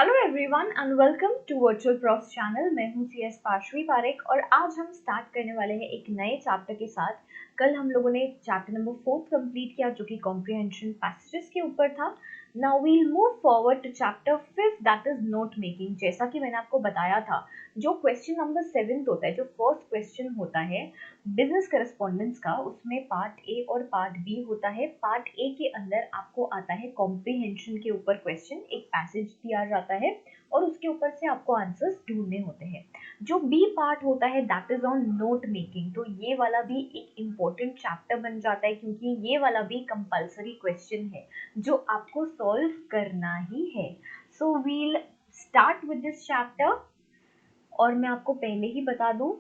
Hello everyone and welcome to virtual profs channel. मैं हूं CS पाशवी Parekh और आज हम स्टार्ट करने वाले हैं एक नए चैप्टर के साथ। कल हम लोगों ने चैप्टर नंबर 4 कंप्लीट किया जो कि कॉम्प्रिहेंशन पैसेजेस के ऊपर था। Now we'll move forward to chapter 5 that is note making. जैसा कि मैंने आपको बताया था, जो क्वेश्चन नंबर 7 होता है, जो फर्स्ट क्वेश्चन होता है बिजनेस करस्पॉन्डेंस का, उसमें पार्ट ए और पार्ट बी होता है। पार्ट ए के अंदर आपको आता है कॉम्प्रिहेंशन के ऊपर क्वेश्चन, एक पैसेज दिया जाता है और उसके ऊपर से आपको आंसर्स ढूंढने होते हैं। जो बी पार्ट होता है that is on note making. तो ये वाला भी एक इम्पोर्टेंट चैप्टर बन जाता है क्योंकि ये वाला भी कंपल्सरी क्वेश्चन है जो आपको सॉल्व करना ही है। So we'll start with this chapter. और मैं आपको पहले ही बता दूं,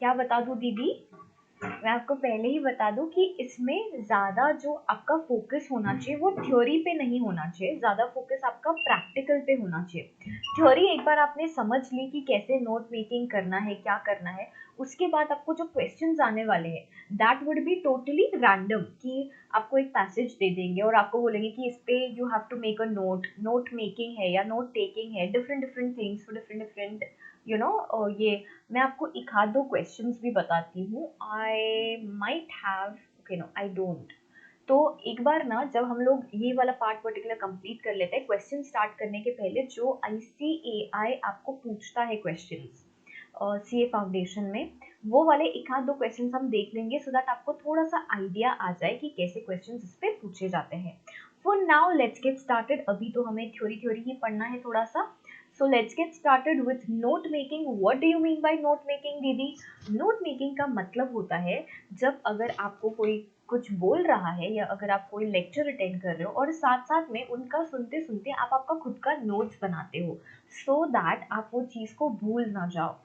क्या बता दूं दीदी, मैं आपको पहले ही बता दूं कि इसमें ज़्यादा जो आपका फोकस होना चाहिए वो थ्योरी पे नहीं होना चाहिए, ज़्यादा फोकस आपका प्रैक्टिकल पे होना चाहिए। थ्योरी एक बार आपने समझ ली कि कैसे नोट मेकिंग करना है, क्या करना है, उसके बाद आपको जो क्वेश्चंस आने वाले हैं that would be totally random. कि आपको एक पैसेज दे देंगे और आपको बोलेंगे कि इस पे you have to make a note. Note making है या नोट टेकिंग है, different different things for different different ये मैं आपको एक आध दो क्वेश्चंस भी बताती हूँ। I might have, okay no I don't. तो एक बार ना जब हम लोग ये वाला पार्ट पर्टिकुलर कंप्लीट कर लेते हैं, क्वेश्चन स्टार्ट करने के पहले जो ICAI आपको पूछता है क्वेश्चंस CA फाउंडेशन में, वो वाले एक आध दो क्वेश्चंस हम देख लेंगे सो दैट आपको थोड़ा सा आइडिया आ जाए कि कैसे क्वेश्चंस इस पे पूछे जाते हैं। For now let's get started. अभी तो हमें थ्योरी थ्योरी ही पढ़ना है थोड़ा सा। So let's get started with note making. What do you mean by note making, दीदी? Note making का मतलब होता है जब अगर आपको कोई कुछ बोल रहा है या अगर आप कोई लेक्चर अटेंड कर रहे हो और साथ साथ में उनका सुनते सुनते आप आपका खुद का नोट्स बनाते हो सो दैट आप वो चीज़ को भूल ना जाओ,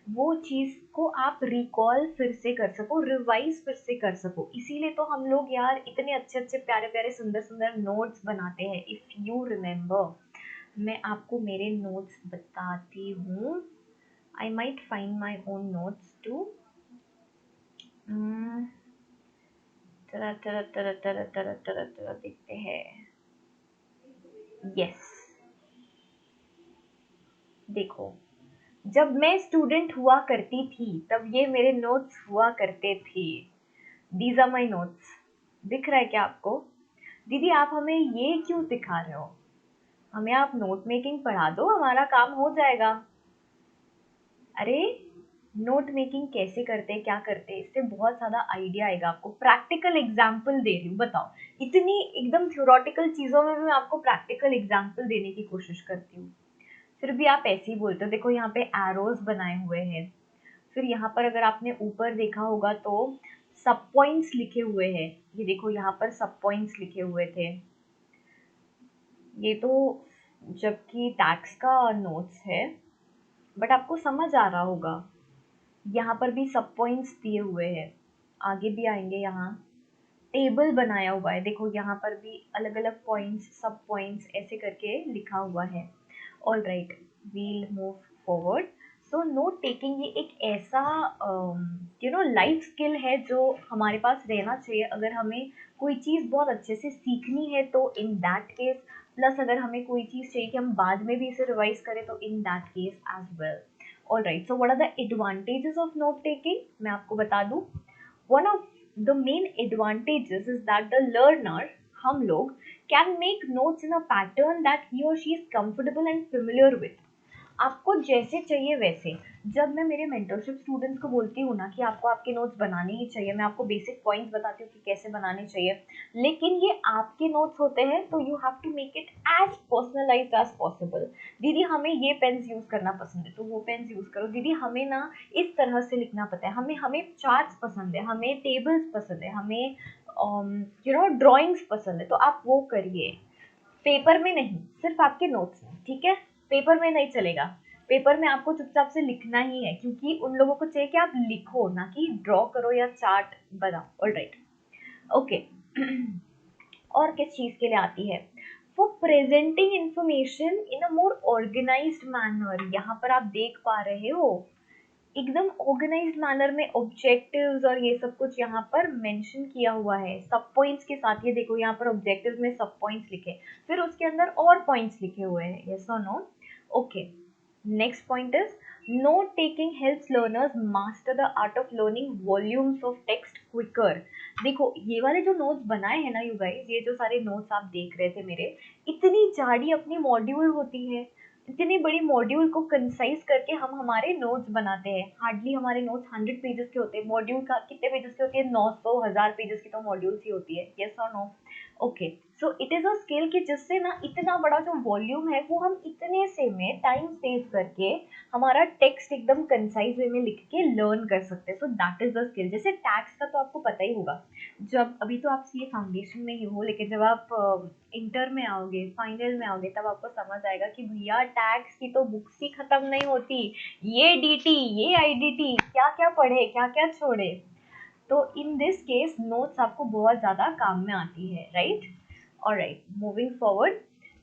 वो चीज़ को आप रिकॉल फिर से कर सको, रिवाइज फिर से कर सको। इसीलिए तो हम लोग यार इतने अच्छे अच्छे प्यारे प्यारे सुंदर सुंदर नोट्स बनाते हैं। इफ़ यू रिमेंबर, मैं आपको मेरे नोट्स बताती हूँ। I might find my own notes too. तरह तरह तरह तरह तरह तरह तरह देखते हैं। यस, देखो, जब मैं स्टूडेंट हुआ करती थी तब ये मेरे नोट्स हुआ करते थे। These are my notes. दिख रहा है क्या आपको? दीदी आप हमें ये क्यों सिखा रहे हो? हमें आप नोट मेकिंग पढ़ा दो, हमारा काम हो जाएगा। अरे नोट मेकिंग कैसे करते हैं, क्या करते हैं, इससे बहुत ज़्यादा आइडिया आएगा आपको। प्रैक्टिकल एग्जाम्पल दे रही हूँ, बताओ। इतनी एकदम थ्योरेटिकल चीज़ों में भी मैं आपको प्रैक्टिकल एग्जाम्पल देने की कोशिश करती हूँ, फिर भी आप ऐसे ही बोलते हो। देखो यहाँ पे एरोज बनाए हुए हैं, फिर यहाँ पर अगर आपने ऊपर देखा होगा तो सब पॉइंट्स लिखे हुए हैं। ये देखो यहाँ पर सब पॉइंट्स लिखे हुए थे। ये तो जबकि टैक्स का नोट्स है, बट आपको समझ आ रहा होगा। यहाँ पर भी सब पॉइंट्स दिए हुए हैं, आगे भी आएंगे। यहाँ टेबल बनाया हुआ है, देखो यहाँ पर भी अलग अलग पॉइंट्स, सब पॉइंट्स ऐसे करके लिखा हुआ है। All right, we'll move forward. So note taking ये एक ऐसा लाइफ स्किल है जो हमारे पास रहना चाहिए अगर हमें कोई चीज़ बहुत अच्छे से सीखनी है तो इन दैट केस, प्लस अगर हमें कोई चीज़ चाहिए कि हम बाद में भी इसे रिवाइज करें तो in that case as well. All right, so what are the advantages of note taking, मैं आपको बता दूं। One of the main advantages is that the learner, हम लोग, can make notes in a pattern that he और she is comfortable and familiar with. आपको जैसे चाहिए वैसे। जब मैं मेरे मेंटरशिप स्टूडेंट्स को बोलती हूँ ना कि आपको आपके नोट्स बनाने ही चाहिए, मैं आपको बेसिक पॉइंट्स बताती हूँ कि कैसे बनाने चाहिए, लेकिन ये आपके नोट्स होते हैं तो you have to make it as personalised as possible. दीदी हमें ये पेन्स यूज करना पसंद है तो वो पेन्स यूज करो। दीदी हमें ना इस तरह से लिखना पता है, हमें हमें चार्ट्स पसंद है, हमें टेबल्स पसंद है, हमें ड्राइंग्स पसंद है, तो आप वो करिए। पेपर में नहीं, सिर्फ आपके नोट्स में, ठीक है? पेपर में नहीं चलेगा। पेपर में आपको चुपचाप से लिखना ही है क्योंकि उन लोगों को चाहिए कि आप लिखो, ना कि ड्रॉ करो या चार्ट बनाओ। Alright, okay. और किस चीज के लिए आती है? For presenting information in a more organised manner. यहाँ पर आप देख पा रहे हो एकदम ऑर्गेनाइज्ड मैनर में ऑब्जेक्टिव्स और ये सब कुछ यहाँ पर मेंशन किया हुआ है सब पॉइंट्स के साथ। ये देखो यहाँ पर ऑब्जेक्टिव्स में सब पॉइंट्स लिखे, फिर उसके अंदर और पॉइंट्स लिखे हुए हैं। यस और no? Okay. Next point is note taking helps learners master the art of learning volumes of text quicker. देखो ये वाले जो नोट्स बनाए हैं ना यू गाइस, ये जो सारे नोट्स आप देख रहे थे मेरे, इतनी जाड़ी अपनी मॉड्यूल होती है, इतनी बड़ी मॉड्यूल को कंसाइज करके हम हमारे नोट्स बनाते हैं। हार्डली हमारे नोट्स 100 पेजेस के होते हैं। मॉड्यूल का कितने पेजेस की होती है? 900 1000 पेजेस की तो मॉड्यूल्स ही होती है। यस और no? Okay, so it is a skill कि जिससे ना इतना बड़ा जो वॉल्यूम है वो हम इतने से में टाइम सेव करके हमारा टेक्स्ट एकदम कंसाइज वे में लिख के लर्न कर सकते हैं। So that is the skill. जैसे टैक्स का तो आपको पता ही होगा, जब अभी तो आप सीए फाउंडेशन में ही हो, लेकिन जब आप इंटर में आओगे, फाइनल में आओगे, तब आपको समझ आएगा कि भैया टैक्स की तो बुक्स ही खत्म नहीं होती। ये डीटी, ये आईडीटी, क्या क्या पढ़े, क्या क्या छोड़े। तो इन दिस केस नोट्स आपको बहुत ज़्यादा काम में आती है, right? Alright, moving forward,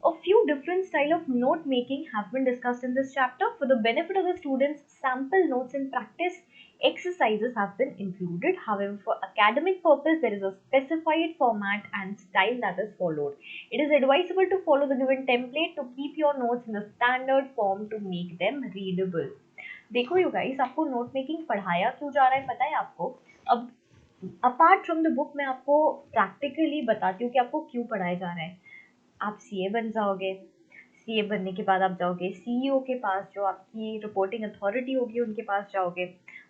a few different style of note making have been discussed in this chapter. For the benefit of the students, sample notes and practice exercises have been included. However, for academic purpose, there is a specified format and style that is followed. It is advisable to follow the given template to keep your notes in the standard form to make them readable. देखो you guys, आपको note making पढ़ाया क्यों जा रहा है पता है आपको? अब अपार्ट फ्रॉम द बुक मैं आपको प्रैक्टिकली बताती हूँ कि आपको क्यों पढ़ाया जा रहा है। आप सीए बन जाओगे, सीए बनने के बाद आप जाओगे सीईओ के पास, जो आपकी रिपोर्टिंग अथॉरिटी होगी उनके पास जाओगे।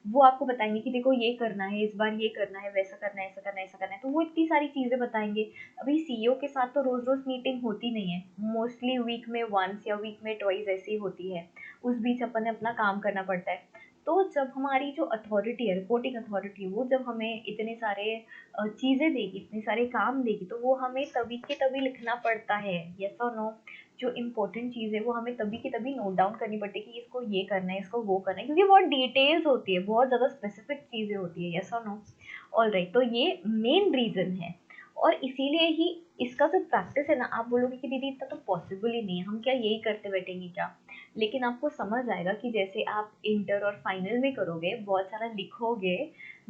वो आपको बताएंगे कि देखो ये करना है, इस बार ये करना है, वैसा करना है, ऐसा करना है, ऐसा करना है। तो वो इतनी सारी चीज़ें बताएंगे। अभी सीईओ के साथ तो रोज रोज मीटिंग होती नहीं है, मोस्टली वीक में वंस या वीक में ट्वाइस ऐसी होती है। उस बीच अपन ने अपना काम करना पड़ता है। तो जब हमारी जो अथॉरिटी है, रिपोर्टिंग अथॉरिटी, वो जब हमें इतने सारे चीज़ें देगी, इतने सारे काम देगी, तो वो हमें तभी के तभी लिखना पड़ता है। यस और नो? जो इम्पोर्टेंट चीज़ है वो हमें तभी की तभी नोट डाउन करनी पड़ती है कि इसको ये करना है, इसको वो करना है, क्योंकि बहुत डिटेल्स होती है, बहुत ज़्यादा स्पेसिफिक चीज़ें होती है। यस और नो? ऑल राइट, तो ये मेन रीज़न है। और इसीलिए ही इसका जो प्रैक्टिस है ना, आप बोलोगे कि दीदी इतना तो पॉसिबल ही नहीं है, हम क्या यही करते बैठेंगे क्या? लेकिन आपको समझ आएगा कि जैसे आप इंटर और फाइनल में करोगे, बहुत सारा लिखोगे,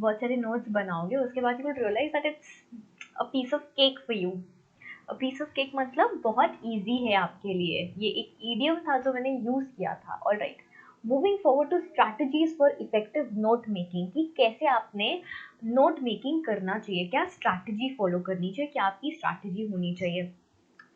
बहुत सारे नोट्स बनाओगे, उसके बाद you will realise that it's a piece of cake for you. A piece of cake मतलब बहुत ईजी है आपके लिए। ये एक ईडियम था जो मैंने यूज किया था। All right, moving forward to strategies for effective note making, कि कैसे आपने नोट मेकिंग करना चाहिए, क्या स्ट्रैटेजी फॉलो करनी चाहिए, क्या आपकी स्ट्रैटेजी होनी चाहिए।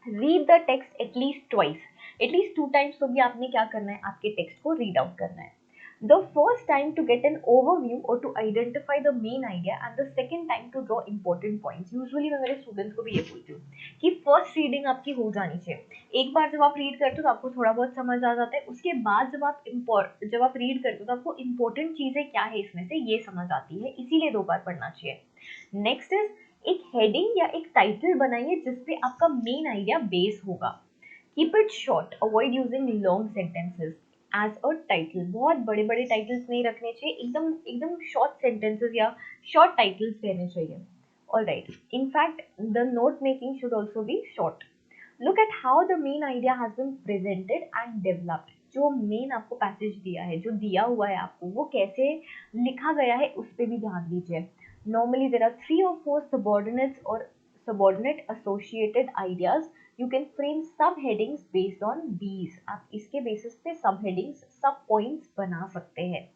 Read the text at least twice, at least 2 times तो भी आपने क्या करना है, आपके टेक्स्ट को रीड आउट करना है। The first time to get an overview और to identify the main idea, and the second time to draw important points. Usually मैं मेरे स्टूडेंट्स को भी ये बोलती हूँ कि फर्स्ट रीडिंग आपकी हो जानी चाहिए। एक बार जब आप रीड करते हो तो आपको थोड़ा बहुत समझ आ जाता है, उसके बाद जब आप रीड करते हो तो आपको इंपॉर्टेंट चीजें क्या है इसमें से ये समझ आती है, इसीलिए 2 बार पढ़ना चाहिए। नेक्स्ट इज, एक हेडिंग या एक टाइटल बनाइए जिसपे आपका मेन आइडिया बेस होगा। Keep it short, avoid using long sentences as a title. बहुत बड़े बड़े टाइटल्स नहीं रखने चाहिए, एकदम एकदम शॉर्ट सेंटेंसेस या शॉर्ट टाइटल्स रहने चाहिए। All right, in fact the note making should also be short. Look at how the main idea has been presented and developed. जो मेन आपको पैसेज दिया है, जो दिया हुआ है आपको, वो कैसे लिखा गया है उस पर भी ध्यान दीजिए। Normally, there are 3 or 4 subordinates or subordinate associated ideas. You can frame subheadings based on these. आप इसके बेसिस पे subheadings, सब points बना सकते हैं।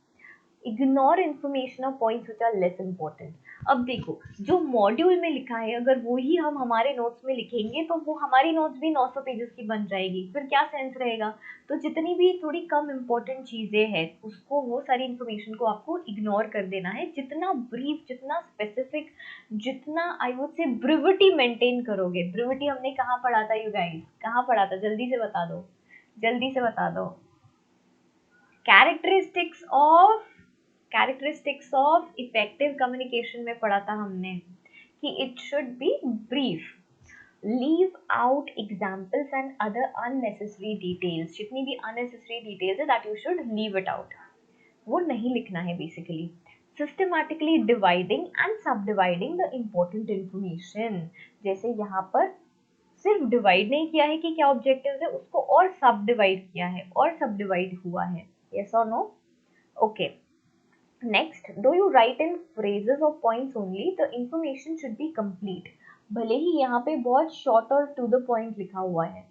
Ignore information of points which are less important. अब देखो, जो मॉड्यूल में लिखा है अगर वो ही हम हमारे नोट्स में लिखेंगे तो वो हमारी नोट्स भी 900 पेजेस की बन जाएगी, फिर क्या सेंस रहेगा? तो जितनी भी थोड़ी कम इम्पोर्टेंट चीज़ें हैं उसको, वो सारी इन्फॉर्मेशन को आपको इग्नोर कर देना है। जितना ब्रीफ, जितना स्पेसिफिक, जितना आई वुड से ब्रिविटी मेंटेन करोगे। ब्रिविटी हमने कहाँ पढ़ा था यू गाइस? कहाँ पढ़ा था? जल्दी से बता दो, जल्दी से बता दो। कैरेक्टरिस्टिक्स ऑफ इफेक्टिव कम्युनिकेशन में पढ़ा था हमने कि it should be brief, leave out examples and other unnecessary details. जितनी भी अननेसेसरी डिटेल्स है that you should leave it out, वो नहीं लिखना है बेसिकली। सिस्टमैटिकली डिवाइडिंग एंड सब डिवाइडिंग द इम्पोर्टेंट इंफॉर्मेशन। जैसे यहाँ पर सिर्फ डिवाइड नहीं किया है कि क्या ऑब्जेक्टिव्स है, उसको और सब डिवाइड किया है, और सब डिवाइड हुआ है। यस और no? Okay, next, do you write in phrases और points only, the information should be complete. भले ही यहाँ पे बहुत शॉर्ट और टू द पॉइंट लिखा हुआ है,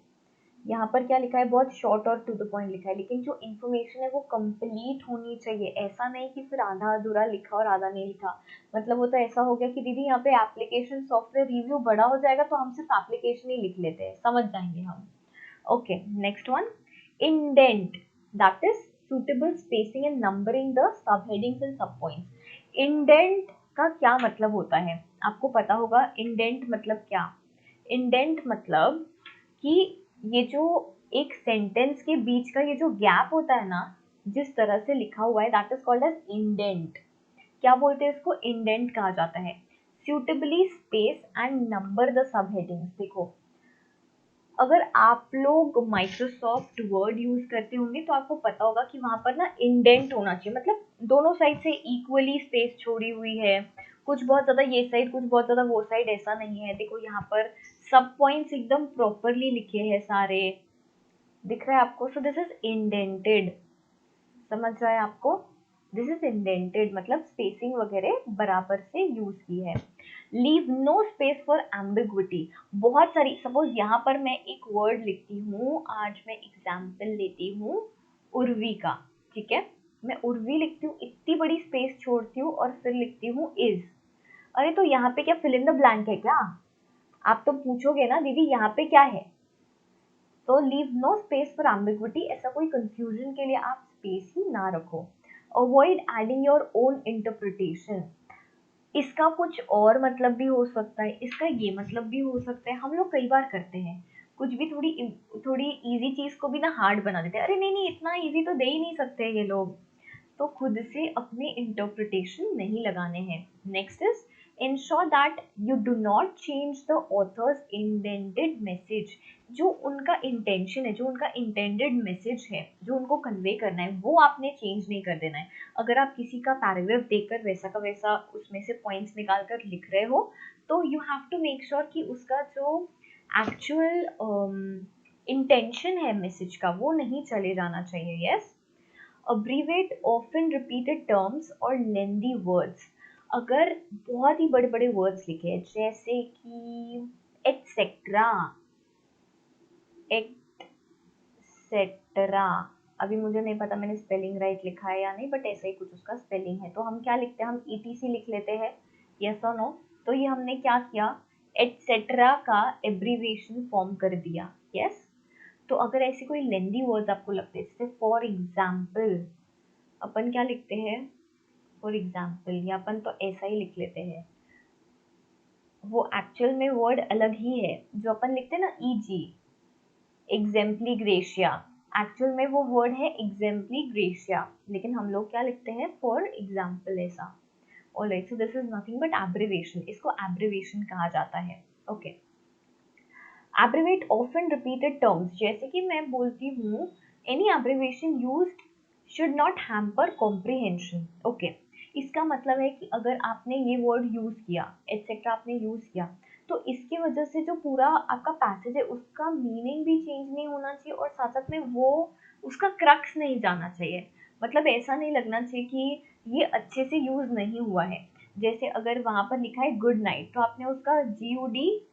यहाँ पर क्या लिखा है, बहुत शॉर्ट और टू द पॉइंट लिखा है, लेकिन जो इन्फॉर्मेशन है वो कंप्लीट होनी चाहिए। ऐसा नहीं कि फिर आधा अधूरा लिखा और आधा नहीं लिखा। मतलब वो तो ऐसा हो गया कि दीदी यहाँ पे एप्लीकेशन सॉफ्टवेयर रिव्यू बड़ा हो जाएगा तो हम सिर्फ एप्लीकेशन ही लिख लेते हैं, समझ जाएंगे हम। Okay, next one, indent, that is suitable spacing and numbering the subheadings and subpoints. Indent का क्या मतलब होता है, आपको पता होगा इंडेंट मतलब क्या। इंडेंट मतलब कि ये जो एक सेंटेंस के बीच का ये जो गैप होता है ना, जिस तरह से लिखा हुआ है, that is called as indent. क्या बोलते हैं इसको, इंडेंट कहा जाता है। suitably space and number the subheadings। देखो, अगर आप लोग माइक्रोसॉफ्ट वर्ड यूज करते होंगे तो आपको पता होगा कि वहां पर ना इंडेंट होना चाहिए, मतलब दोनों साइड से इक्वली स्पेस छोड़ी हुई है, कुछ बहुत ज्यादा ये साइड कुछ बहुत ज्यादा वो साइड, ऐसा नहीं है। देखो यहाँ पर सब पॉइंट्स एकदम प्रॉपरली लिखे हैं सारे, दिख रहा है आपको। सो दिस इज इंडेंटेड, समझ रहा है आपको, दिस इज इंडेंटेड मतलब स्पेसिंग वगैरह बराबर से यूज की है। Leave no space for ambiguity, बहुत सारी, सपोज यहाँ पर मैं एक वर्ड लिखती हूँ, आज मैं एग्जाम्पल लेती हूँ उर्वी का, ठीक है, मैं उर्वी लिखती हूँ, इतनी बड़ी स्पेस छोड़ती हूँ और फिर लिखती हूँ इज। अरे तो यहाँ पे क्या फिल इन द ब्लैंक है क्या, आप तो पूछोगे ना दीदी यहाँ पे क्या है। तो leave no space for ambiguity, ऐसा कोई कंफ्यूजन के लिए आप स्पेस ही ना रखो। Avoid adding your own interpretation, इसका कुछ और मतलब भी हो सकता है, इसका ये मतलब भी हो सकता है, हम लोग कई बार करते हैं कुछ भी थोड़ी थोड़ी इजी चीज को भी ना हार्ड बना देते हैं। अरे नहीं नहीं, इतना इजी तो दे ही नहीं सकते ये लोग, तो खुद से अपने इंटरप्रिटेशन नहीं लगाने हैं। Next is ensure that you do not change the author's intended message, जो उनका इंटेंशन है, जो उनका इंटेंडेड मैसेज है, जो उनको कन्वे करना है, वो आपने चेंज नहीं कर देना है। अगर आप किसी का पैराग्राफ देखकर वैसा का वैसा उसमें से पॉइंट्स निकाल कर लिख रहे हो, तो you have to make sure कि उसका जो एक्चुअल इंटेंशन है मैसेज का, वो नहीं चले जाना चाहिए। Yes, abbreviate often repeated terms और lengthy words, अगर बहुत ही बड़े बड़े वर्ड्स लिखे हैं जैसे कि एटसेट्रा, एक्सेट्रा, अभी मुझे नहीं पता मैंने स्पेलिंग राइट लिखा है या नहीं, बट ऐसा ही कुछ उसका स्पेलिंग है। तो हम क्या लिखते हैं, हम ईटीसी लिख लेते हैं, यस और नो। तो ये हमने क्या किया, एटसेट्रा का एब्रीविएशन फॉर्म कर दिया, यस। तो अगर ऐसे कोई लेंदी वर्ड्स आपको लगते हैं, जैसे फॉर एग्जाम्पल, अपन क्या लिखते हैं, फॉर एग्जाम्पल, या अपन तो ऐसा ही लिख लेते हैं, वो एक्चुअल में वर्ड अलग ही है, जो अपन लिखते हैं ना ईजी, एग्जेम्पली ग्रेशिया, एक्चुअल में वो वर्ड है एग्जेम्पली ग्रेशिया, लेकिन हम लोग क्या लिखते हैं, फॉर एग्जाम्पल ऐसा। Alright, so this is nothing but abbreviation, इसको एब्रिविएशन कहा जाता है। ओके, एब्रिवेट ऑफन रिपीटेड टर्म्स, जैसे कि मैं बोलती हूँ any abbreviation used should not hamper comprehension. Okay, इसका मतलब है कि अगर आपने ये वर्ड यूज किया, एटसेट्रा आपने यूज किया, तो इसकी वजह से जो पूरा आपका पैसेज है उसका मीनिंग भी चेंज नहीं होना चाहिए, और साथ साथ में वो उसका क्रक्स नहीं जाना चाहिए। मतलब ऐसा नहीं लगना चाहिए कि ये अच्छे से यूज नहीं हुआ है। जैसे अगर वहां पर लिखा है गुड नाइट, तो आपने उसका GUDNITE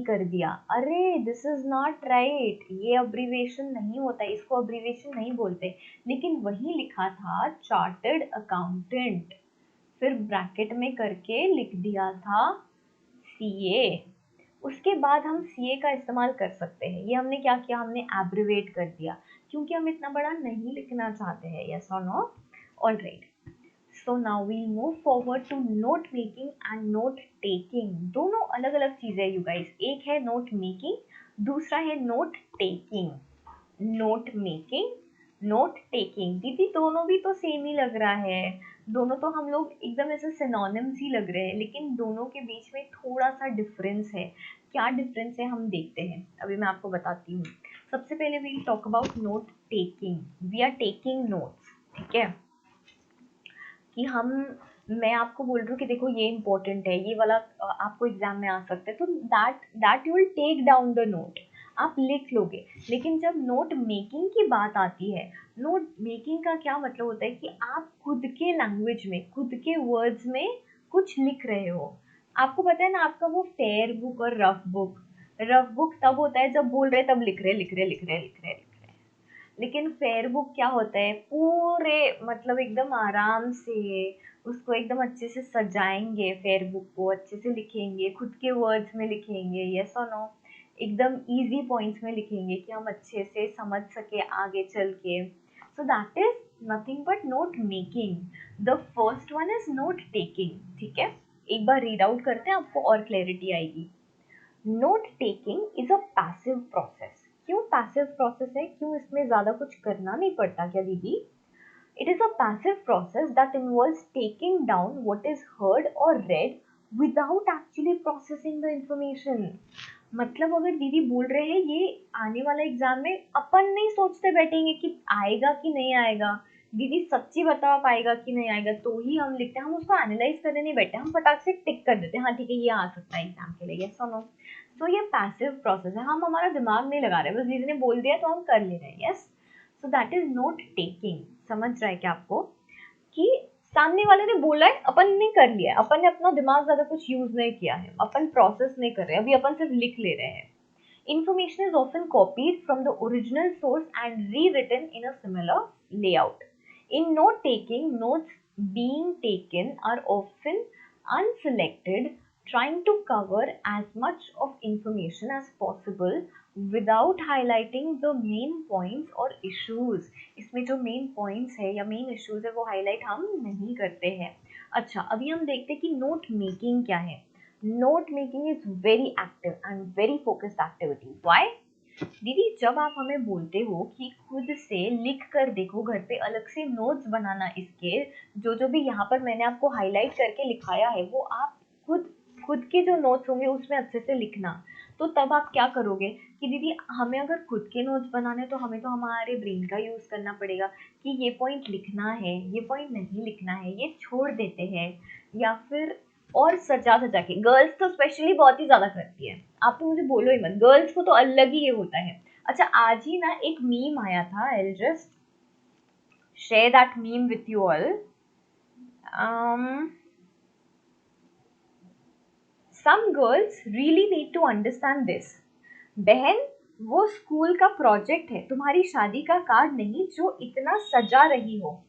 कर दिया, अरे दिस इज नॉट राइट, ये अब्रीविएशन नहीं होता, इसको अब्रीविएशन नहीं बोलते। लेकिन वही लिखा था चार्टर्ड अकाउंटेंट, फिर ब्रैकेट में करके लिख दिया था CA, उसके बाद हम CA का इस्तेमाल कर सकते हैं। ये हमने क्या किया, हमने एब्रिवेट कर दिया, क्योंकि हम इतना बड़ा नहीं लिखना चाहते हैं। यस और no, alright. So now we move forward to note making and note taking. दोनों अलग अलग चीजें हैं यू गाइस, एक है नोट मेकिंग, दूसरा है note taking. Note making, note taking, दीदी दोनों भी तो सेम ही लग रहा है, दोनों तो हम लोग एकदम ऐसे सिनोनिम्स ही लग रहे हैं, लेकिन दोनों के बीच में थोड़ा सा डिफरेंस है। क्या डिफरेंस है हम देखते हैं, अभी मैं आपको बताती हूँ। सबसे पहले we talk about note taking. We are taking notes, ठीक है, कि हम, मैं आपको बोल रही हूँ कि देखो ये इंपॉर्टेंट है, ये वाला आपको एग्जाम में आ सकता है, तो that you will take down the note, आप लिख लोगे। लेकिन जब नोट मेकिंग की बात आती है, नोट मेकिंग का क्या मतलब होता है कि आप खुद के लैंग्वेज में, खुद के वर्ड्स में कुछ लिख रहे हो। आपको पता है ना, आपका वो फेयर बुक और रफ बुक, रफ बुक तब होता है जब बोल रहे तब लिख रहे लिख रहे लिख रहे लिख रहे लिख रहे। लेकिन फेयर बुक क्या होता है, पूरे मतलब एकदम आराम से उसको एकदम अच्छे से सजाएंगे, फेयर बुक को अच्छे से लिखेंगे, खुद के वर्ड्स में लिखेंगे, यस और नो, एकदम इजी पॉइंट्स में लिखेंगे कि हम अच्छे से समझ सके आगे चल के। So that is nothing but note making. The first one is note taking. ठीक है, एक बार रीड आउट करते हैं, आपको और क्लैरिटी आएगी। Note taking is a passive process. क्यों पैसिव प्रोसेस है, क्यों इसमें ज्यादा कुछ करना नहीं पड़ता क्या दीदी? It is a passive process that involves taking down what is heard और read without actually processing the information. मतलब अगर दीदी बोल रहे हैं ये आने वाला एग्जाम में अपन नहीं सोचते बैठेंगे कि आएगा कि नहीं आएगा, दीदी सच्ची बताओ आप आएगा कि नहीं आएगा, तो ही हम लिखते हैं, हम उसको एनालाइज करने नहीं बैठे, हम फटाक से टिक कर देते हैं हाँ ठीक है ये आ सकता है एग्जाम के लिए, यस और नो। सो ये पैसिव प्रोसेस है, हम हमारा दिमाग नहीं लगा रहे, बस दीदी ने बोल दिया तो हम कर ले रहे हैं, yes. So that is note taking. समझ रहा है क्या आपको कि सामने वाले ने बोला है, अपन ने कर लिया है, अपन ने अपना दिमाग ज्यादा कुछ यूज नहीं किया है, अपन प्रोसेस नहीं कर रहे, अभी अपन सिर्फ लिख ले रहे हैं। Information is often copied from the original source and rewritten in a similar layout. In note taking, notes being taken are often unselected, trying to cover as much of information as possible without highlighting the main points or issues. इसमें जो main points है या main issues है वो highlight हम नहीं करते हैं। अच्छा, अभी हम देखते हैं कि note making क्या है। Note making is very active and very focused activity. Why? दीदी जब आप हमें बोलते हो कि खुद से लिख कर देखो, घर पे अलग से नोट्स बनाना, इसके जो जो भी यहाँ पर मैंने आपको हाईलाइट करके लिखाया है वो आप खुद खुद के जो नोट्स होंगे उसमें अच्छे से लिखना। तो तब आप क्या करोगे कि दीदी हमें अगर खुद के नोट्स बनाने तो हमें तो हमारे ब्रेन का यूज करना पड़ेगा कि ये पॉइंट लिखना है, ये पॉइंट नहीं लिखना है, ये छोड़ देते हैं, या फिर और सजा सजा के। गर्ल्स तो स्पेशली बहुत ही ज्यादा करती है, आप तो मुझे बोलो ही मत, गर्ल्स को तो अलग ही ये होता है। अच्छा, आज ही ना एक मीम आया था, I will just share that meme with you all. Some girls really need to understand this. बहन, वो स्कूल का प्रोजेक्ट है, तुम्हारी शादी का कार्ड नहीं जो इतना सजा रही हो।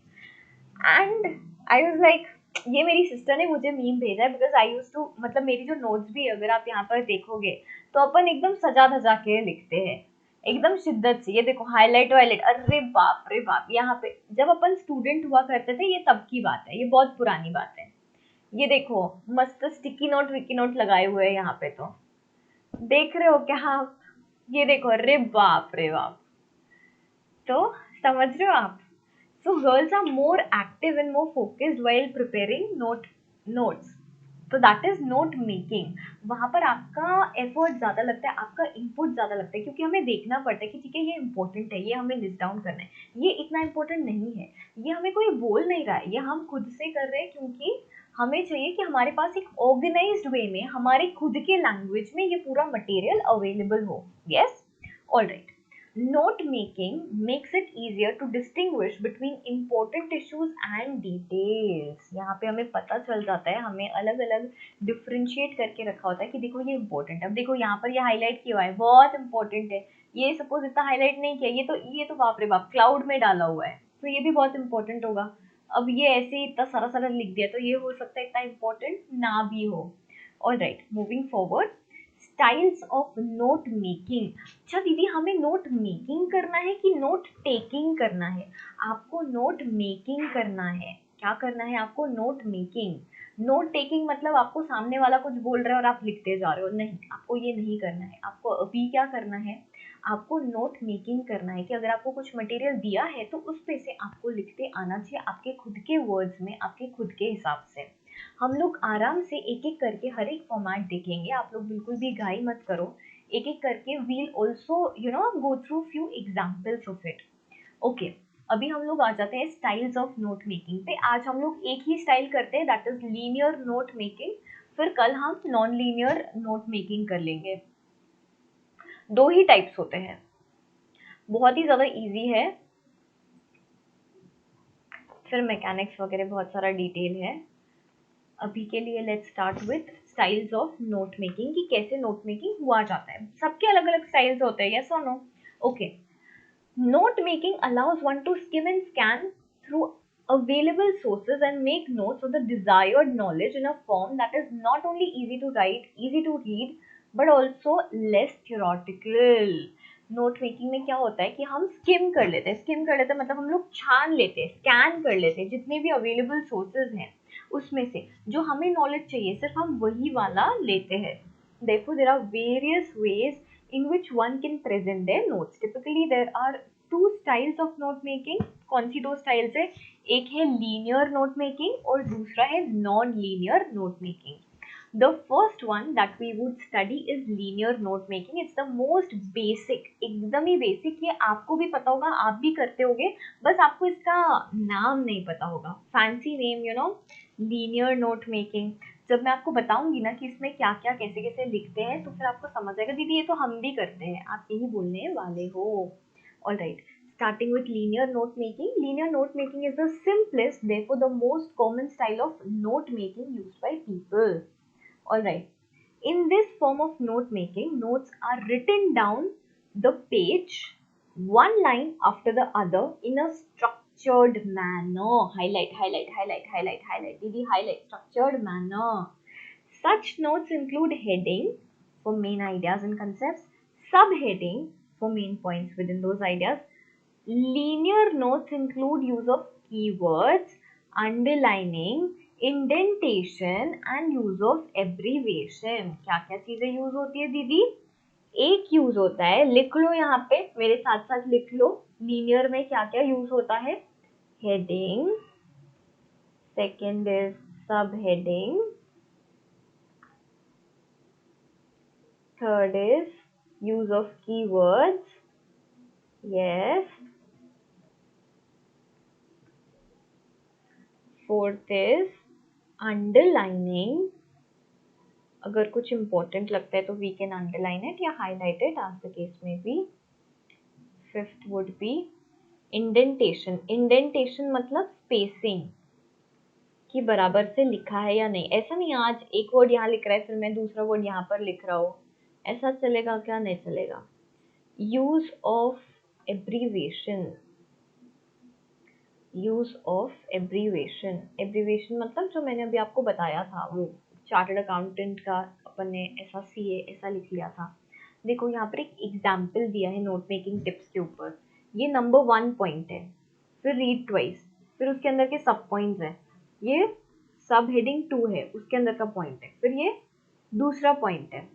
एंड आई वाज लाइक, ये मेरी सिस्टर ने मुझे मीम भेजा है, बिकॉज आई यूज टू, मतलब मेरी जो नोट्स भी अगर आप यहाँ पर देखोगे तो अपन एकदम सजा धजा के लिखते हैं, एकदम शिद्दत से। ये देखो हाईलाइट वाईलाइट, अरे बाप रे बाप, यहाँ पे जब अपन स्टूडेंट हुआ करते थे, ये तब की बात है, ये बहुत पुरानी बात है। ये देखो मस्त स्टिकी नोट विकी नोट लगाए हुए हैं यहाँ पे, तो देख रहे हो क्या आप? ये देखो, अरे बाप रे बाप। तो समझ रहे हो आप? So girls are more active and more focused while preparing notes. तो दैट इज नोट मेकिंग। वहां पर आपका एफर्ट ज्यादा लगता है, आपका इनपुट ज्यादा लगता है, क्योंकि हमें देखना पड़ता है कि ठीक है ये इंपॉर्टेंट है, ये हमें लिस्ट डाउन करना है, ये इतना इंपॉर्टेंट नहीं है, ये हमें कोई बोल नहीं रहा है, ये हम खुद से कर रहे हैं, क्योंकि हमें चाहिए कि हमारे पास एक ऑर्गेनाइज्ड वे में हमारे खुद के लैंग्वेज में ये पूरा मटेरियल अवेलेबल हो। Yes, alright. Note making makes it easier to distinguish between important issues and details. यहाँ पे हमें पता चल जाता है, हमें अलग अलग डिफ्रेंशिएट करके रखा होता है कि देखो ये इंपॉर्टेंट है, अब देखो यहाँ पर ये हाईलाइट किया हुआ है, बहुत इंपॉर्टेंट है। ये सपोज इतना हाईलाइट नहीं किया, ये तो बाप रे बाप क्लाउड में डाला हुआ है, तो ये भी बहुत इंपॉर्टेंट होगा। अब ये ऐसे ही इतना सारा सारा लिख दिया, तो ये हो सकता है इतना इंपॉर्टेंट ना भी हो। Alright, moving forward, styles of note making. अच्छा दीदी, हमें नोट मेकिंग करना है कि नोट टेकिंग करना है? आपको नोट मेकिंग करना है। क्या करना है आपको? Note making. नोट टेकिंग मतलब आपको सामने वाला कुछ बोल रहा है और आप लिखते जा रहे हो, नहीं, आपको ये नहीं करना है। आपको अभी क्या करना है, आपको नोट मेकिंग करना है कि अगर आपको कुछ मटेरियल दिया है तो उस पे से आपको लिखते आना चाहिए, आपके खुद के वर्ड्स में, आपके खुद के हिसाब से। हम लोग आराम से एक एक करके हर एक फॉर्मेट देखेंगे, आप लोग बिल्कुल भी घाई मत करो, एक एक करके we'll also go through few examples of it. Okay, अभी हम लोग आ जाते हैं स्टाइल्स ऑफ नोट मेकिंग पे। आज हम लोग एक ही स्टाइल करते हैं, that is linear note making, फिर कल हम नॉन लीनियर नोट मेकिंग कर लेंगे। दो ही टाइप्स होते हैं, बहुत ही ज्यादा इजी है, फिर मैकेनिक्स वगैरह बहुत सारा डिटेल है। अभी के लिए let's start with styles of note making, कि कैसे नोट मेकिंग हुआ जाता है. सबके अलग अलग स्टाइल्स होते हैं, यस और no. Okay. Note making allows one to skim and scan through available sources and make notes of the desired knowledge in a form that is not only easy to write, easy to read, but also less theoretical. Note making में क्या होता है कि हम scheme कर लेते हैं. Scheme कर लेते हैं मतलब हम लोग छान लेते हैं, स्कैन कर लेते हैं जितने भी अवेलेबल सोर्सेज हैं उसमें से जो हमें नॉलेज चाहिए सिर्फ हम वही वाला लेते हैं. Therefore, there are various ways in which one can present their notes. Typically, there are two styles of note making. कौन सी दो styles है? एक है linear note making और दूसरा है non-linear note making. The first one that we would study is linear note making. It's the most basic, एकदम ही basic. ये आपको भी पता होगा, आप भी करते होगे, बस आपको इसका नाम नहीं पता होगा. Fancy name, you know, linear note making. जब मैं आपको बताऊंगी ना कि इसमें क्या क्या कैसे कैसे लिखते हैं तो फिर आपको समझ आएगा दीदी ये तो हम भी करते हैं, आप यही बोलने वाले हो. Alright, starting with linear note making. Linear note making is the simplest, therefore the most common style of note making used by people. Alright, in this form of note making, notes are written down the page one line after the other in a structured manner. Highlight, highlight, highlight, highlight, highlight. Didi, highlight. Structured manner. Such notes include heading for main ideas and concepts, subheading for main points within those ideas. Linear notes include use of keywords, underlining, indentation and use of abbreviation. क्या क्या चीजें use होती है दीदी? एक use होता है, लिख लो यहाँ पे मेरे साथ साथ लिख लो, लीनियर में क्या क्या यूज होता है? Heading, second is subheading, third is use of keywords, yes, fourth is underlining, अगर कुछ इंपॉर्टेंट लगता है तो वी कैन अंडरलाइन इट या highlight it as the case may be. Fifth would be indentation. Indentation मतलब spacing कि बराबर से लिखा है या नहीं. ऐसा नहीं आज एक वर्ड यहाँ लिख रहा है फिर मैं दूसरा वर्ड यहाँ पर लिख रहा हूँ, ऐसा चलेगा क्या? नहीं चलेगा. Use of abbreviation. Use of abbreviation. Abbreviation मतलब जो मैंने अभी आपको बताया था, वो चार्टर्ड अकाउंटेंट का अपन ने ऐसा सीए ऐसा लिख लिया था. देखो यहाँ पर एक एग्जाम्पल दिया है नोट मेकिंग टिप्स के ऊपर. ये नंबर 1 पॉइंट है, फिर रीड ट्वाइस, फिर उसके अंदर के सब पॉइंट्स है. ये सब हेडिंग 2 है, उसके अंदर का पॉइंट है, फिर ये दूसरा पॉइंट है,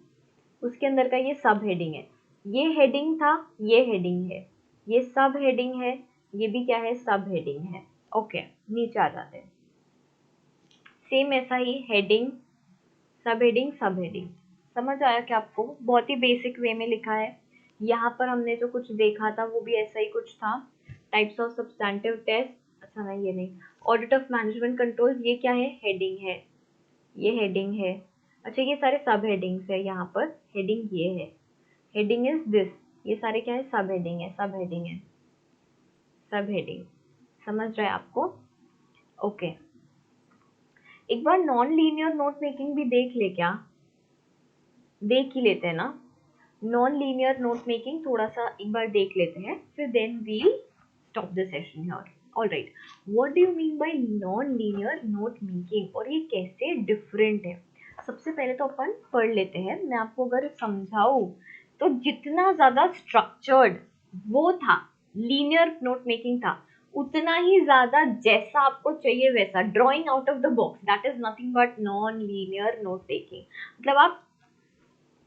उसके अंदर का ये सब हेडिंग है. ये हेडिंग था, ये हेडिंग है, ये सब हेडिंग है, ये भी क्या है? सब हेडिंग है. ओके, नीचे आ जाते हैं. सेम ऐसा ही हेडिंग, सब हेडिंग, सब हेडिंग. समझ आया क्या आपको? बहुत ही बेसिक वे में लिखा है. यहाँ पर हमने जो कुछ देखा था वो भी ऐसा ही कुछ था. टाइप्स ऑफ सब्सटैंटिव टेस्ट, अच्छा नहीं ये नहीं. ऑडिट ऑफ मैनेजमेंट कंट्रोल, ये क्या है? हेडिंग है, ये हेडिंग है. अच्छा ये सारे सब हेडिंग्स है. यहाँ पर हेडिंग ये है, हेडिंग इज दिस. ये सारे क्या है? सब हेडिंग है, सब हेडिंग है, सब हेडिंग. समझ रहे हैं आपको? ओके. एक बार नॉन लीनियर नोट मेकिंग भी देख ले क्या? देख ही लेते हैं ना. नॉन लीनियर नोट मेकिंग थोड़ा सा एक बार देख लेते हैं, फिर then we'll stop the session here. Alright, what do you mean by non linear note making और ये कैसे डिफरेंट है? सबसे पहले तो अपन पढ़ लेते हैं. मैं आपको अगर समझाऊं तो जितना ज्यादा स्ट्रक्चर्ड वो था, लीनियर नोट मेकिंग था, उतना ही ज्यादा जैसा आपको चाहिए वैसा drawing out of the box, that is nothing but non linear note taking. मतलब आप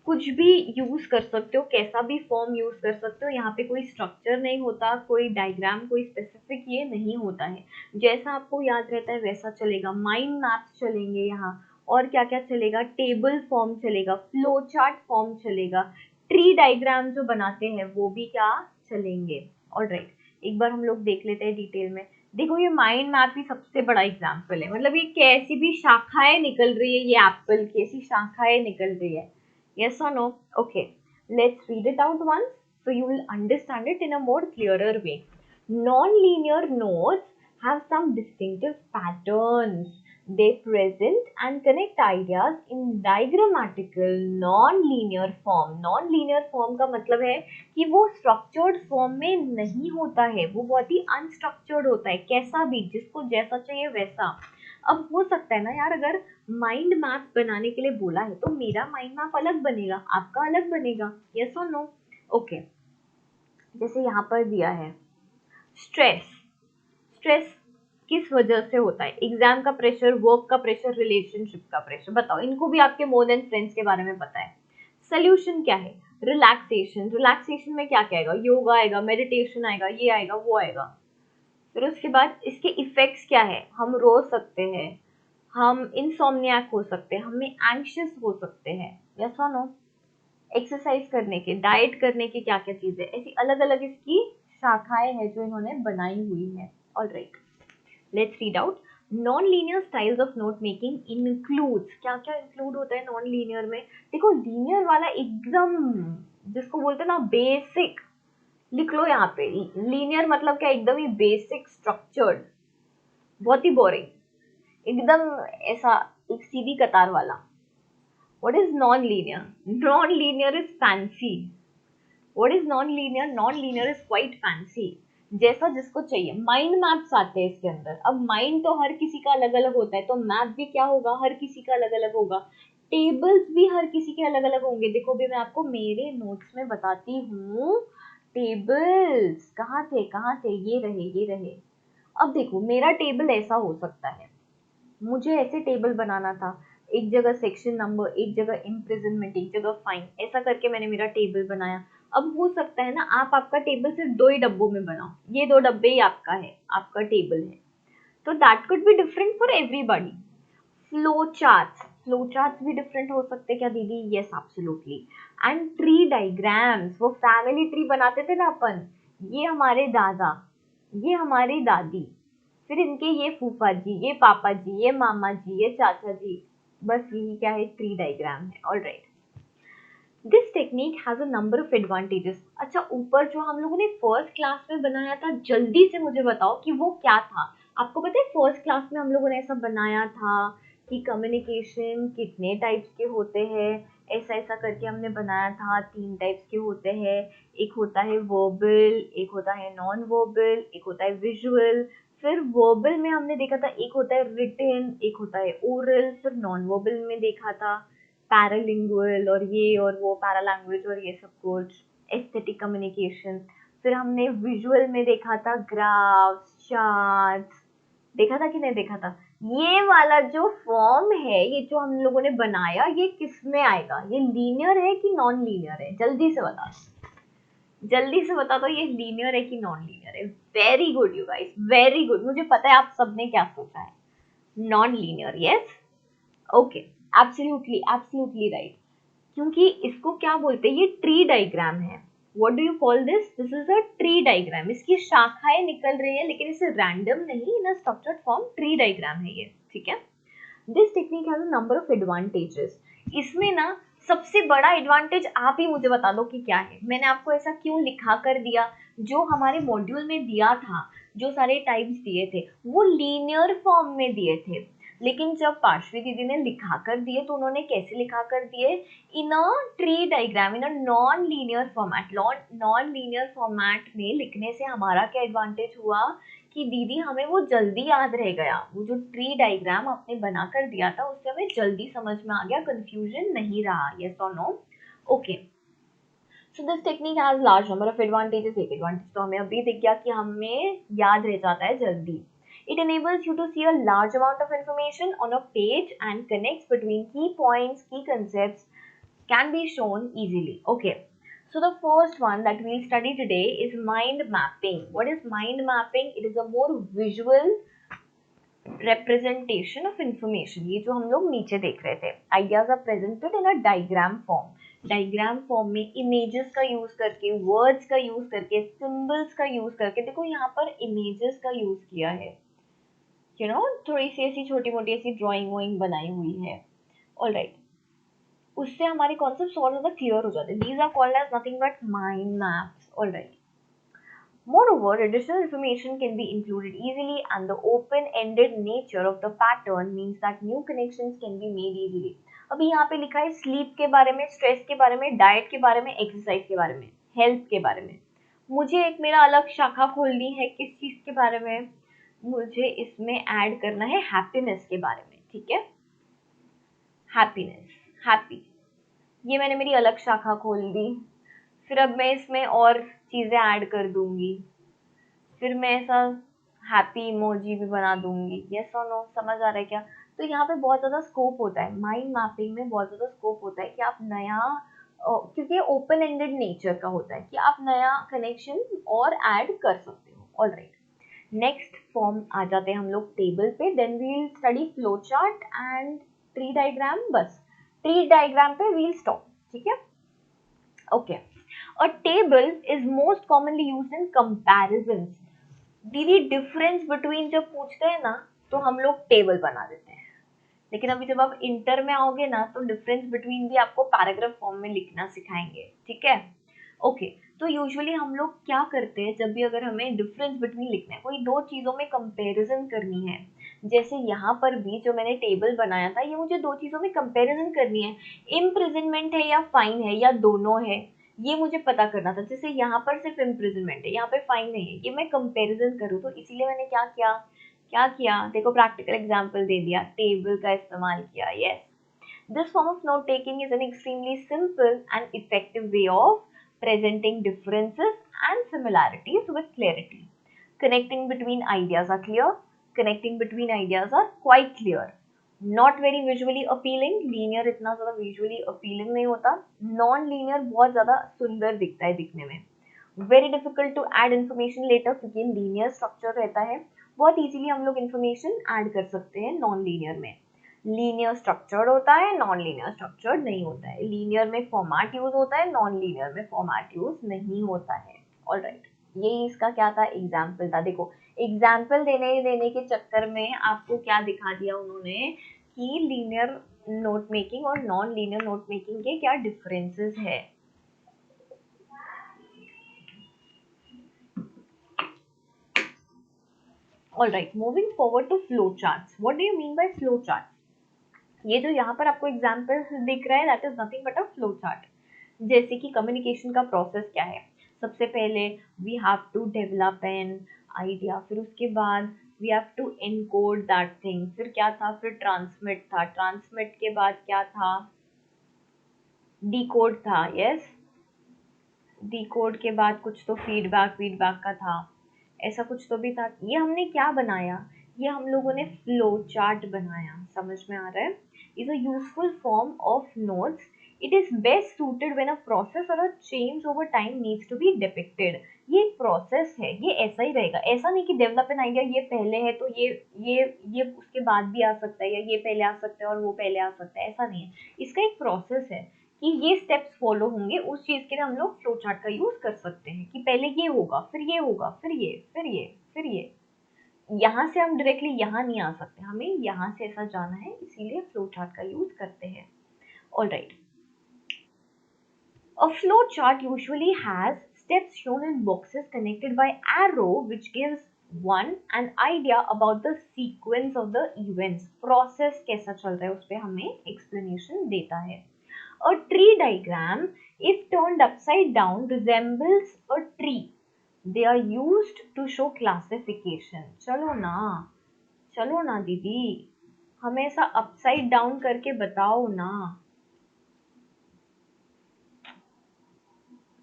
कुछ भी यूज कर सकते हो, कैसा भी फॉर्म यूज कर सकते हो. यहाँ पे कोई स्ट्रक्चर नहीं होता, कोई डायग्राम, कोई स्पेसिफिक ये नहीं होता है. जैसा आपको याद रहता है वैसा चलेगा. माइंड मैप्स चलेंगे यहाँ, और क्या क्या चलेगा? टेबल फॉर्म चलेगा, फ्लो चार्ट फॉर्म चलेगा, ट्री डायग्राम जो बनाते हैं वो भी क्या चलेंगे. ऑलराइट, एक बार हम लोग देख लेते हैं डिटेल में. देखो ये माइंड मैप ही सबसे बड़ा एग्जाम्पल है. मतलब ये कैसी भी शाखाएं निकल रही है, ये एप्पल की ऐसी शाखाएं निकल रही है. Yes or no? Okay, let's read it out once so you will understand it in a more clearer way. Non-linear notes have some distinctive patterns. They present and connect ideas in diagrammatical non-linear form. Non-linear form का मतलब है कि वो structured form में नहीं होता है, वो बहुत ही unstructured होता है, कैसा भी, जिसको जैसा चाहिए वैसा। अब हो सकता है ना यार, अगर माइंड मैप बनाने के लिए बोला है तो मेरा माइंड मैप अलग बनेगा, आपका अलग बनेगा, यस और नो? ओके, जैसे यहाँ पर दिया है स्ट्रेस। स्ट्रेस किस वजह से होता है? एग्जाम का प्रेशर, वर्क का प्रेशर, रिलेशनशिप का प्रेशर, बताओ। इनको भी आपके मोर देन फ्रेंड्स के बारे में पता है। सोल्यूशन क्या है? रिलैक्सेशन। रिलैक्सेशन में क्या क्या आएगा? योगा आएगा, मेडिटेशन आएगा, ये आएगा, वो आएगा। फिर उसके बाद इसके इफेक्ट्स क्या है? हम रो सकते हैं, हम इनसोम्नियाक हो सकते हैं, हमें एंग्शियस हो सकते हैं, यस और नो? एक्सरसाइज करने के, डाइट करने की क्या क्या चीजें, ऐसी अलग अलग इसकी शाखाएं हैं जो इन्होंने बनाई हुई है। Alright, let's read out. Non linear styles of note making includes, क्या क्या इंक्लूड होता है नॉन लीनियर में? देखो, लीनियर वाला एकदम जिसको बोलते हैं ना बेसिक, लिख लो यहाँ पे। लीनियर मतलब क्या? एकदम ही बेसिक स्ट्रक्चर्ड, बहुत ही बोरिंग, एकदम ऐसा एक सीधी कतार वाला। What is non-linear? Non-linear is fancy. What is non-linear? Non-linear is quite fancy. जैसा जिसको चाहिए। माइंड मैप्स आते हैं इसके अंदर। अब माइंड तो हर किसी का अलग अलग होता है, तो मैप भी क्या होगा? हर किसी का अलग अलग होगा। टेबल्स भी हर किसी के अलग अलग होंगे। देखो भी, मैं आपको मेरे नोट्स में बताती हूँ। टेबल्स कहाँ थे, कहाँ थे? ये रहे, ये रहे। अब देखो, मेरा टेबल ऐसा हो सकता है, मुझे ऐसे टेबल बनाना था, एक जगह सेक्शन नंबर, एक जगह इम्प्रिजनमेंट, एक जगह फाइन, ऐसा करके मैंने मेरा टेबल बनाया। अब हो सकता है ना आप आपका टेबल सिर्फ 2 ही डब्बों में बनाओ, ये 2 डब्बे ही आपका है, आपका टेबल है, तो that could be different for everybody. Flow charts भी डिफरेंट हो सकते हैं क्या दीदी? Yes, absolutely. And tree diagrams, वो फैमिली ट्री बनाते थे ना अपन, ये हमारे दादा, ये हमारी दादी, फिर इनके ये फूफा जी, ये पापा जी, ये मामा जी, ये चाचा जी, बस यही क्या है? ट्री डायग्राम है। Alright, this technique has a number of advantages. अच्छा, ऊपर जो हम लोगों ने फर्स्ट क्लास में बनाया था, जल्दी से मुझे बताओ कि वो क्या था? आपको पता है फर्स्ट क्लास में हम लोगों ने ऐसा बनाया था कि कम्युनिकेशन कितने टाइप्स के होते हैं, ऐसा ऐसा करके हमने बनाया था। 3 टाइप्स के होते हैं, एक होता है वर्बल, एक होता है नॉन वर्बल, एक होता है विजुअल। फिर वर्बल में हमने देखा था एक होता है रिटन, एक होता है ओरल। फिर नॉन वर्बल में देखा था पैरालिंगुअल और ये और वो, पैरालैंग्वेज और ये सब कुछ, एस्थेटिक कम्युनिकेशन। फिर हमने विजुअल में देखा था ग्राफ्स, चार्ट्स, देखा था कि नहीं देखा था? ये वाला जो फॉर्म है, ये जो हम लोगों ने बनाया, ये किस में आएगा? ये लीनियर है कि नॉन लीनियर है? जल्दी से बता दो, जल्दी से बता दो, ये लीनियर है कि नॉन लीनियर है? Very good you guys, very good. मुझे पता है आप सबने क्या सोचा है, non linear. Yes, okay, absolutely absolutely right. क्योंकि इसको क्या बोलते हैं? ये ट्री डायग्राम है। What do you call this? This is a tree diagram. इसकी शाखाएं निकल रही है, लेकिन इसे रैंडम नहीं, in a structured form tree diagram है ये, ठीक है? This technique has a number of advantages. इसमें ना सबसे बड़ा एडवांटेज आप ही मुझे बता दो कि क्या है। मैंने आपको ऐसा क्यों लिखा कर दिया? जो हमारे मॉड्यूल में दिया था, जो सारे टाइप्स दिए थे, वो लीनियर फॉर्म में दिए थे, लेकिन जब पार्श्वी दीदी ने लिखा कर दिए तो उन्होंने कैसे लिखा कर दिए? In a tree diagram, in a non linear format. Non linear format में लिखने से हमारा क्या एडवांटेज हुआ कि दीदी हमें वो जल्दी याद रह गया। वो जो ट्री डायग्राम आपने बना कर दिया था उससे हमें जल्दी समझ में आ गया, कंफ्यूजन नहीं रहा। यस और no? Okay, so this technique has large number of advantages. एक एडवांटेज तो हमें अभी दिख गया कि हमें याद रह जाता है जल्दी। It enables you to see a large amount of information on a page and connects between key points, key concepts can be shown easily. Okay, so the first one that we'll study today is mind mapping. What is mind mapping? It is a more visual representation of information. ये जो हम लोग नीचे देख रहे थे, ideas are presented in a diagram form. Diagram form में images का यूज करके, वर्ड्स का यूज करके, सिंबल्स का यूज करके, देखो यहाँ पर इमेजेस का यूज किया है, यू नो, थोड़ी सी ऐसी छोटी मोटी ऐसी ड्राइंग वॉइंग बनाई हुई है। ऑलराइट, उससे हमारे कॉन्सेप्ट और ज्यादा क्लियर हो जाते हैं। These are called as nothing but mind maps. Alright, Moreover, additional information can be included easily, and the open-ended nature of the pattern means that new connections can be made easily. अभी यहाँ पे लिखा है sleep के बारे में, stress के बारे में, डाइट के बारे में, एक्सरसाइज के बारे में, हेल्थ के बारे में। मुझे एक मेरा अलग शाखा खोलनी है किस चीज के बारे में, मुझे इसमें ऐड करना है हैप्पीनेस के बारे में, ठीक है, हैप्पीनेस, हैप्पी, ये मैंने मेरी अलग शाखा खोल दी। फिर अब मैं इसमें और चीजें ऐड कर दूंगी, फिर मैं ऐसा हैप्पी इमोजी भी बना दूंगी। यस और नो, समझ आ रहा है क्या? तो यहाँ पे बहुत ज्यादा स्कोप होता है, माइंड मैपिंग में बहुत ज्यादा स्कोप होता है कि आप नया क्योंकि ओपन एंडेड नेचर का होता है कि आप नया कनेक्शन और ऐड कर सकते हो। ऑलराइट, नेक्स्ट फॉर्म आ जाते हैं हम लोग टेबल पे, then we will study flow chart and tree diagram. बस ट्री डायग्राम पे वील स्टॉप, ठीक है, okay. A table is most commonly used in comparisons. दीदी डिफरेंस बिटवीन जब पूछते हैं ना तो हम लोग टेबल बना देते हैं, लेकिन अभी जब आप इंटर में आओगे ना तो डिफरेंस बिटवीन भी आपको पैराग्राफ फॉर्म में लिखना सिखाएंगे, ठीक है, ओके। तो यूजुअली हम लोग क्या करते हैं, जब भी अगर हमें डिफरेंस बिटवीन लिखना है, कोई दो चीजों में कंपैरिजन करनी है, जैसे यहाँ पर भी जो मैंने टेबल बनाया था, ये मुझे दो चीजों में कंपैरिजन करनी है, इम्प्रिजनमेंट है या फाइन है या दोनों है, ये मुझे पता करना था। जैसे यहाँ पर सिर्फ इम्प्रिजनमेंट है, यहाँ पे फाइन नहीं है, ये मैं कंपैरिजन करूँ, तो इसीलिए मैंने क्या किया, देखो प्रैक्टिकल एग्जांपल दे दिया, टेबल का इस्तेमाल किया। Yes, this form of note taking is an extremely simple and effective way of presenting differences and similarities with clarity. Connecting between ideas are clear, connecting between ideas are quite clear. Not very visually appealing, linear इतना ज़्यादा visually appealing नहीं होता, non-linear बहुत ज़्यादा सुंदर दिखता है दिखने में। Very difficult to add information later क्योंकि linear structure रहता है, बहुत easily हम लोग information add कर सकते हैं non-linear में। लीनियर स्ट्रक्चर्ड होता है, नॉन लीनियर स्ट्रक्चर्ड नहीं होता है, लीनियर में फॉर्मेट यूज होता है, नॉन लीनियर में फॉर्मेट यूज नहीं होता है। ऑलराइट, ये इसका क्या था, एग्जाम्पल था। देखो एग्जाम्पल देने के चक्कर में आपको क्या दिखा दिया उन्होंने कि लीनियर नोट मेकिंग और नॉन लीनियर नोट मेकिंग के क्या डिफरेंसेस है। Alright, moving forward to flow charts. What do you mean by flow chart? ये जो यहाँ पर आपको एग्जाम्पल दिख रहा है, that is nothing but a flow chart. जैसे कि कम्युनिकेशन का प्रोसेस क्या है, सबसे पहले we have to develop an idea, फिर उसके बाद we have to encode that thing, फिर क्या था, फिर ट्रांसमिट था, ट्रांसमिट के बाद क्या था, डिकोड था। यस, डिकोड के बाद कुछ तो फीडबैक का था, ऐसा कुछ तो भी था। ये हमने क्या बनाया, ये हम लोगों ने फ्लो चार्ट बनाया। समझ में आ रहा है? Is a useful form of notes. It is best suited when a process और a change over time needs to be depicted. ये एक प्रोसेस है, ये ऐसा ही रहेगा, ऐसा नहीं कि डेवलप एन आइडिया ये पहले है तो ये उसके बाद भी आ सकता है, या ये पहले आ सकता है और वो पहले आ सकता है, ऐसा नहीं है। इसका एक प्रोसेस है कि ये स्टेप्स फॉलो होंगे, उस चीज के लिए हम लोग फ्लो चार्ट का यूज कर सकते हैं कि पहले ये होगा, फिर ये होगा, फिर ये, फिर ये, फिर ये। यहाँ से हम डायरेक्टली यहाँ नहीं आ सकते, हमें यहाँ से ऐसा जाना है, इसीलिए फ्लो चार्ट का यूज करते हैं। Alright, a flow chart usually has steps shown in boxes connected by arrow, which gives one an idea about the sequence of the events. Process कैसा चल रहा है उस पे हमें explanation देता है। A tree diagram, if turned upside down, resembles a tree. They are used to show classification. चलो ना दीदी, हमें ऐसा अपसाइड डाउन करके बताओ ना।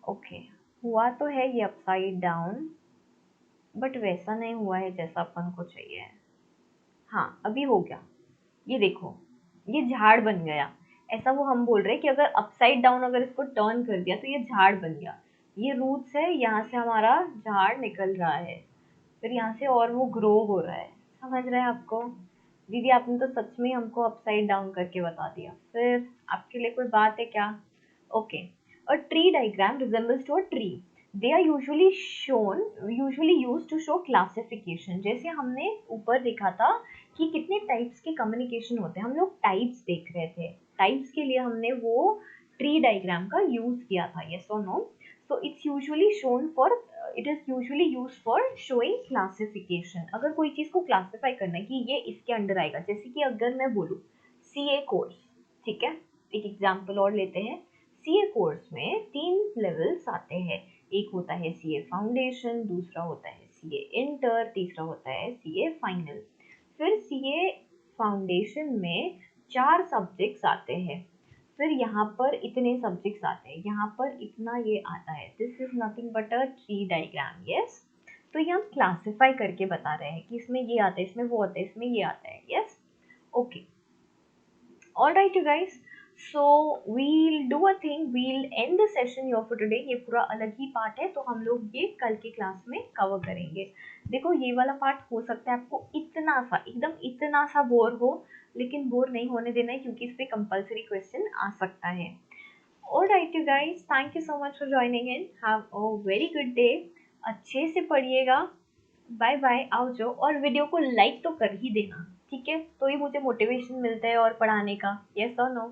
ओके, हुआ तो है ये अपसाइड डाउन, बट वैसा नहीं हुआ है जैसा अपन को चाहिए। हाँ, अभी हो गया, ये देखो, ये झाड़ बन गया। ऐसा वो हम बोल रहे हैं कि अगर अपसाइड डाउन अगर इसको टर्न कर दिया तो ये झाड़ बन गया। ये रूट्स है, यहाँ से हमारा झाड़ निकल रहा है, फिर यहाँ से और वो ग्रो हो रहा है। समझ रहे हैं आपको? दीदी आपने तो सच में हमको अपसाइड डाउन करके बता दिया, फिर आपके लिए कोई बात है क्या? Okay, a tree diagram resembles to a tree. They are usually used to show classification. जैसे हमने ऊपर देखा था कि कितने टाइप्स के कम्युनिकेशन होते हैं, हम लोग टाइप्स देख रहे थे, टाइप्स के लिए हमने वो ट्री डायग्राम का यूज किया था। यस और no? So it's usually shown for it is usually use for showing classification. अगर कोई चीज़ को क्लासिफाई करना है कि ये इसके अंडर आएगा, जैसे कि अगर मैं बोलूँ CA कोर्स, ठीक है, एक एग्जाम्पल और लेते हैं। CA कोर्स में 3 लेवल्स आते हैं, एक होता है CA फाउंडेशन, दूसरा होता है CA इंटर, तीसरा होता है CA फाइनल। फिर CA फाउंडेशन में 4 सब्जेक्ट्स आते हैं, फिर यहाँ पर इतने सब्जेक्ट्स आते हैं, यहाँ पर इतना ये आता है। This is nothing but a tree diagram, yes. तो ये हम क्लासिफाई करके बता रहे हैं कि इसमें ये आता है, इसमें वो आता है, इसमें ये आता है, yes. Okay, all right you guys, so we'll do a thing, we'll end the session here for today। ये पूरा अलग ही पार्ट है, तो हम लोग ये कल के क्लास में कवर करेंगे। देखो ये वाला पार्ट हो सकता है आपको इतना सा, एकदम इतना सा बोर हो, लेकिन बोर नहीं होने देना है क्योंकि इस पे कंपल्सरी क्वेश्चन आ सकता है। all right you guys, thank you so much for joining in, have a very good day। अच्छे से पढ़िएगा, बाय बाय, आओ जो, और वीडियो को लाइक तो कर ही देना, ठीक है, तो ही मुझे मोटिवेशन मिलता है और पढ़ाने का, यस और नो।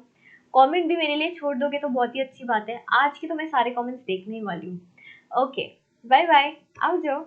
कमेंट भी मेरे लिए छोड़ दोगे तो बहुत ही अच्छी बात है, आज की तो मैं सारे कमेंट्स देखने ही वाली हूँ। ओके, बाय बाय, आओ जो।